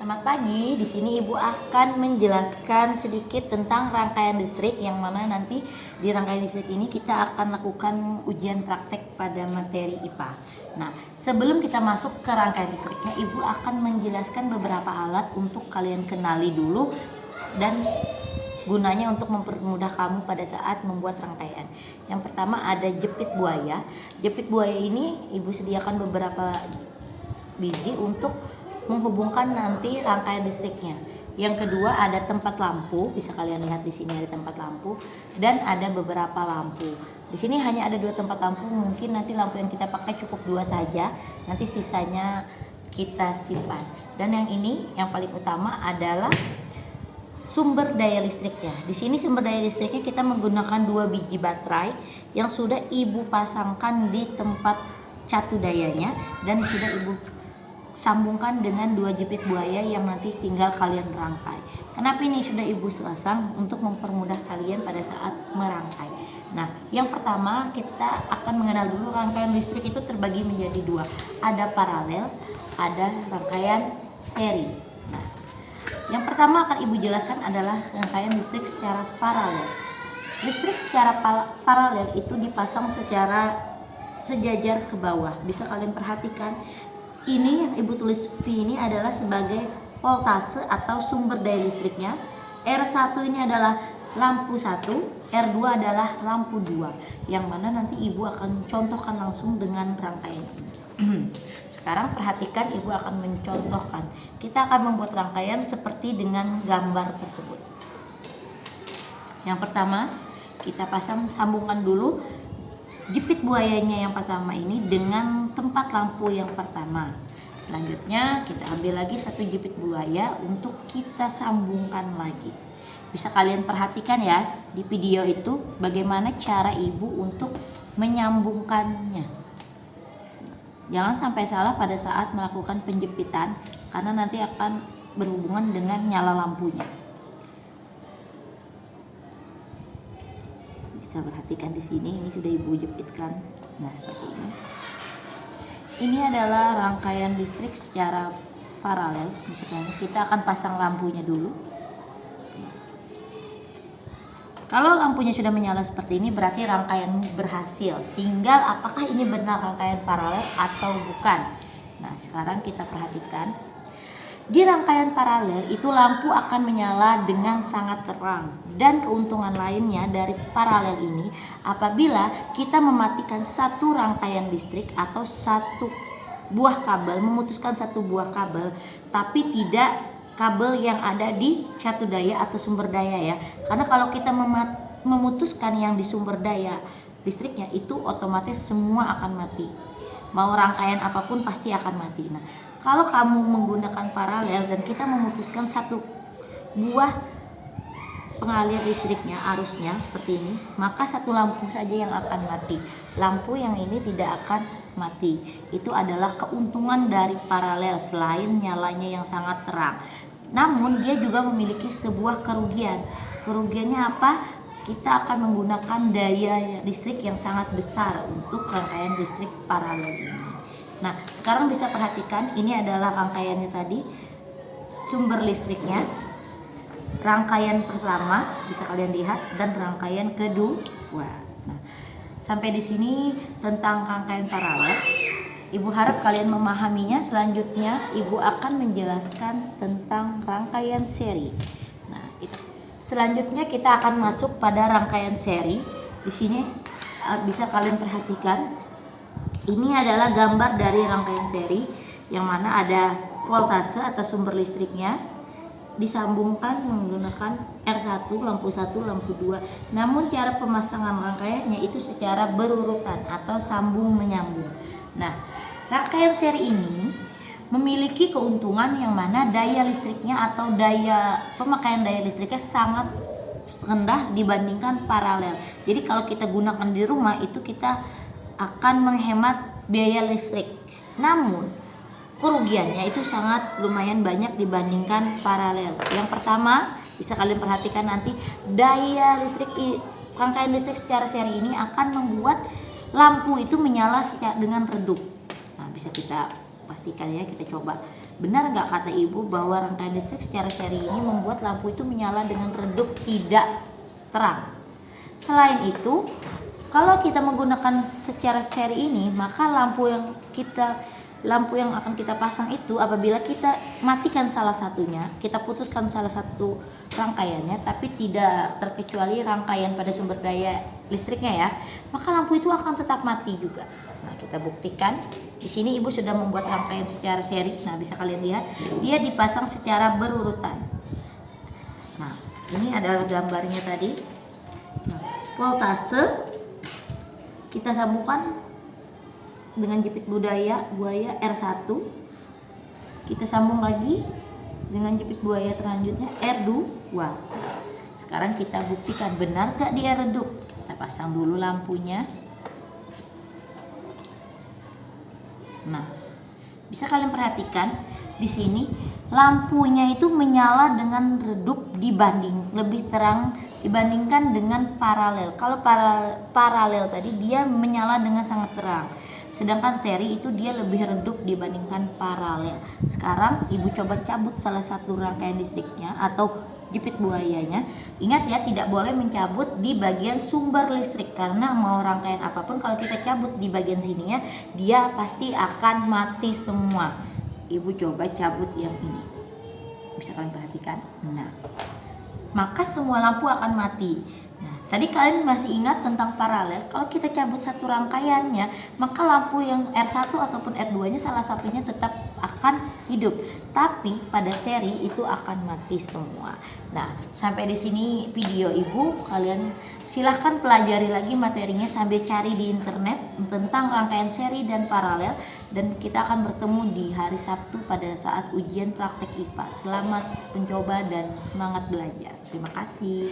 Selamat pagi. Di sini Ibu akan menjelaskan sedikit tentang rangkaian listrik, yang mana nanti di rangkaian listrik ini kita akan lakukan ujian praktek pada materi IPA. Nah, sebelum kita masuk ke rangkaian listriknya, Ibu akan menjelaskan beberapa alat untuk kalian kenali dulu dan gunanya untuk mempermudah kamu pada saat membuat rangkaian. Yang pertama ada jepit buaya. Jepit buaya ini Ibu sediakan beberapa biji untuk menghubungkan nanti rangkaian listriknya. Yang kedua ada tempat lampu, bisa kalian lihat di sini ada tempat lampu dan ada beberapa lampu. Di sini hanya ada 2 tempat lampu, mungkin nanti lampu yang kita pakai cukup 2 saja, nanti sisanya kita simpan. Dan yang ini yang paling utama adalah sumber daya listriknya. Di sini sumber daya listriknya kita menggunakan 2 biji baterai yang sudah Ibu pasangkan di tempat catu dayanya dan sudah Ibu sambungkan dengan 2 jepit buaya yang nanti tinggal kalian rangkai. Kenapa ini sudah Ibu pasang? Untuk mempermudah kalian pada saat merangkai. Nah, yang pertama kita akan mengenal dulu rangkaian listrik itu terbagi menjadi 2. Ada paralel, ada rangkaian seri. Nah, yang pertama akan Ibu jelaskan adalah rangkaian listrik secara paralel. Listrik secara paralel itu dipasang secara sejajar ke bawah. Bisa kalian perhatikan. Ini yang Ibu tulis V ini adalah sebagai voltase atau sumber daya listriknya. R1 ini adalah lampu 1, R2 adalah lampu 2. Yang mana nanti Ibu akan contohkan langsung dengan rangkaian ini. Sekarang perhatikan, Ibu akan mencontohkan. Kita akan membuat rangkaian seperti dengan gambar tersebut. Yang pertama, kita sambungkan dulu jepit buayanya yang pertama ini dengan tempat lampu yang pertama. Selanjutnya kita ambil lagi 1 jepit buaya untuk kita sambungkan lagi. Bisa kalian perhatikan ya di video itu bagaimana cara Ibu untuk menyambungkannya. Jangan sampai salah pada saat melakukan penjepitan karena nanti akan berhubungan dengan nyala lampunya. Bisa perhatikan di sini, ini sudah Ibu jepitkan. Nah, seperti ini. Ini adalah rangkaian listrik secara paralel. Misalkan kita akan pasang lampunya dulu. Kalau lampunya sudah menyala seperti ini, berarti rangkaian berhasil. Tinggal apakah ini benar rangkaian paralel atau bukan. Nah, sekarang kita perhatikan. Di rangkaian paralel itu lampu akan menyala dengan sangat terang. Dan keuntungan lainnya dari paralel ini, apabila kita mematikan satu rangkaian listrik atau satu buah kabel, memutuskan satu buah kabel, tapi tidak kabel yang ada di catu daya atau sumber daya ya. Karena kalau kita memutuskan yang di sumber daya listriknya, itu otomatis semua akan mati. Mau rangkaian apapun pasti akan mati. Nah, kalau kamu menggunakan paralel dan kita memutuskan satu buah pengalir listriknya, arusnya seperti ini, maka satu lampu saja yang akan mati. Lampu yang ini tidak akan mati. Itu adalah keuntungan dari paralel selain nyalanya yang sangat terang. Namun dia juga memiliki sebuah kerugian. Kerugiannya apa? Kita akan menggunakan daya listrik yang sangat besar untuk rangkaian listrik paralel ini. Nah, sekarang bisa perhatikan, ini adalah rangkaiannya tadi, sumber listriknya. Rangkaian pertama bisa kalian lihat dan rangkaian kedua. Nah, sampai di sini tentang rangkaian paralel. Ibu harap kalian memahaminya. Selanjutnya Ibu akan menjelaskan tentang rangkaian seri. Nah, selanjutnya kita akan masuk pada rangkaian seri. Di sini bisa kalian perhatikan. Ini adalah gambar dari rangkaian seri yang mana ada voltase atau sumber listriknya disambungkan menggunakan R1, lampu 1, lampu 2. Namun cara pemasangan rangkaiannya itu secara berurutan atau sambung menyambung. Nah, rangkaian seri ini memiliki keuntungan yang mana daya listriknya atau pemakaian daya listriknya sangat rendah dibandingkan paralel. Jadi kalau kita gunakan di rumah itu kita akan menghemat biaya listrik. Namun kerugiannya itu sangat lumayan banyak dibandingkan paralel. Yang pertama, bisa kalian perhatikan nanti daya listrik rangkaian listrik secara seri ini akan membuat lampu itu menyala dengan redup. Nah, bisa kita pastikan ya, kita coba. Benar nggak kata ibu bahwa rangkaian listrik secara seri ini membuat lampu itu menyala dengan redup, tidak terang. Selain itu, kalau kita menggunakan secara seri ini, maka lampu yang akan kita pasang itu apabila kita matikan salah satunya, kita putuskan salah satu rangkaiannya, tapi tidak terkecuali rangkaian pada sumber daya listriknya ya, maka lampu itu akan tetap mati juga. Nah, kita buktikan. Di sini ibu sudah membuat rangkaian secara seri. Nah, bisa kalian lihat dia dipasang secara berurutan. Nah, ini adalah gambarnya tadi. Nah, voltase kita sambungkan dengan jepit buaya R1, kita sambung lagi dengan jepit buaya selanjutnya R2. Sekarang kita buktikan benar gak dia redup. Kita pasang dulu lampunya. Nah, bisa kalian perhatikan di sini lampunya itu menyala dengan redup lebih terang dibandingkan dengan paralel. Kalau paralel tadi dia menyala dengan sangat terang, sedangkan seri itu dia lebih redup dibandingkan paralel. Sekarang ibu coba cabut salah satu rangkaian listriknya atau jepit buayanya. Ingat ya, tidak boleh mencabut di bagian sumber listrik, karena mau rangkaian apapun kalau kita cabut di bagian sininya dia pasti akan mati semua. Ibu coba cabut yang ini, bisa kalian perhatikan. Nah, maka semua lampu akan mati. Nah, tadi kalian masih ingat tentang paralel? Kalau kita cabut satu rangkaiannya, maka lampu yang R1 ataupun R2 nya salah satunya tetap akan hidup, tapi pada seri itu akan mati semua. Nah, sampai di sini video ibu. Kalian silahkan pelajari lagi materinya sambil cari di internet tentang rangkaian seri dan paralel, dan kita akan bertemu di hari Sabtu pada saat ujian praktek IPA. Selamat mencoba dan semangat belajar. Terima kasih.